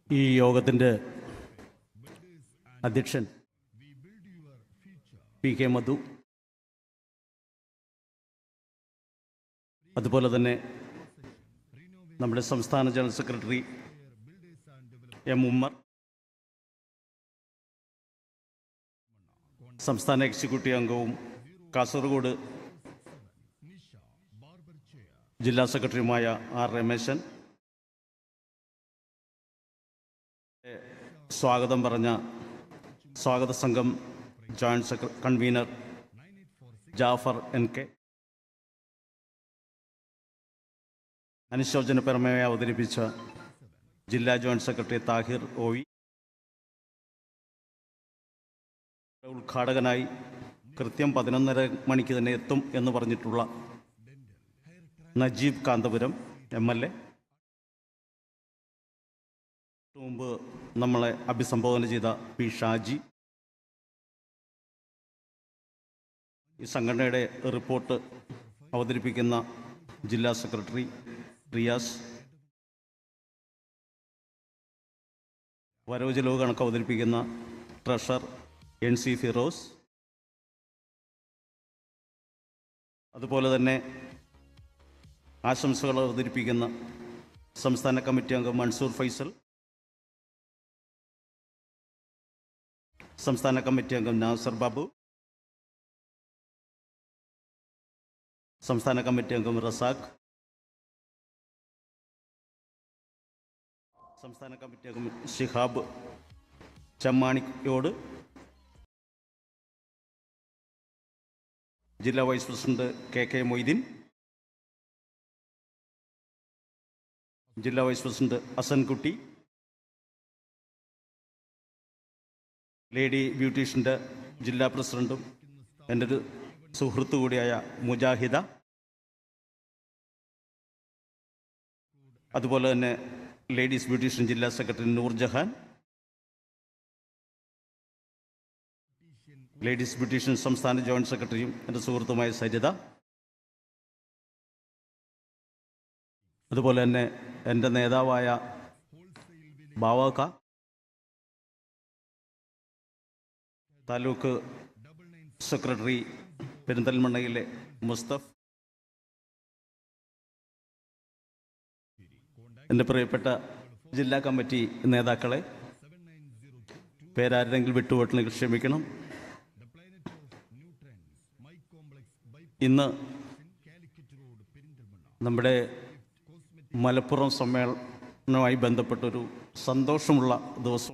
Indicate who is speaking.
Speaker 1: ഈ യോഗത്തിൻ്റെ അധ്യക്ഷൻ പി കെ മധു, അതുപോലെ തന്നെ നമ്മുടെ സംസ്ഥാന ജനറൽ സെക്രട്ടറി എം ഉമ്മർ, സംസ്ഥാന എക്സിക്യൂട്ടീവ് അംഗവും കാസർഗോഡ് ജില്ലാ സെക്രട്ടറിയുമായ ആർ രമേശൻ, സ്വാഗതം പറഞ്ഞ സ്വാഗത സംഘം joint convener Jafar N K, അനുശോചന പ്രമേയം അവതരിപ്പിച്ച ജില്ലാ joint secretary Tahir O V, ഉദ്ഘാടകനായി കൃത്യം 11:30 മണിക്ക് തന്നെ എത്തും എന്ന് പറഞ്ഞിട്ടുള്ള നജീബ് കാന്തപുരം MLA, മുമ്പ് നമ്മളെ അഭിസംബോധന ചെയ്ത പി ഷാജി, ഈ സംഘടനയുടെ റിപ്പോർട്ട് അവതരിപ്പിക്കുന്ന ജില്ലാ സെക്രട്ടറി റിയാസ്, വരവ് ചെലവ് കണക്ക് അവതരിപ്പിക്കുന്ന ട്രഷറർ NC ഫിറോസ്, അതുപോലെ തന്നെ ആശംസകൾ അവതരിപ്പിക്കുന്ന സംസ്ഥാന കമ്മിറ്റി അംഗം മൻസൂർ ഫൈസൽ, സംസ്ഥാന കമ്മിറ്റി അംഗം നാസർ ബാബു, സംസ്ഥാന കമ്മിറ്റി അംഗം റസാഖ്, സംസ്ഥാന കമ്മിറ്റി അംഗം ഷിഹാബ് ചമ്മാണിയോട്, ജില്ലാ വൈസ് പ്രസിഡന്റ് KK മൊയ്തീൻ, ജില്ലാ വൈസ് പ്രസിഡന്റ് അസൻകുട്ടി, ലേഡി ബ്യൂട്ടീഷ്യൻ്റെ ജില്ലാ പ്രസിഡന്റും എൻ്റെ ഒരു സുഹൃത്തു കൂടിയായ മുജാഹിദ, അതുപോലെ തന്നെ ലേഡീസ് ബ്യൂട്ടീഷ്യൻ ജില്ലാ സെക്രട്ടറി നൂർജഹാൻ, ലേഡീസ് ബ്യൂട്ടീഷ്യൻ സംസ്ഥാന ജോയിന്റ് സെക്രട്ടറിയും എൻ്റെ സുഹൃത്തുമായ സരിത, അതുപോലെ തന്നെ എൻ്റെ നേതാവായ ബാവാക്ക, താലൂക്ക് സെക്രട്ടറി പെരിന്തൽമണ്ണയിലെ മുസ്തഫ്, എൻ്റെ പ്രിയപ്പെട്ട ജില്ലാ കമ്മിറ്റി നേതാക്കളെ, പേരാരെങ്കിലും വിട്ടുപോട്ടെങ്കിൽ ക്ഷമിക്കണം. ഇന്ന് നമ്മുടെ മലപ്പുറം സമ്മേളനവുമായി ബന്ധപ്പെട്ടൊരു സന്തോഷമുള്ള ദിവസമാണ്.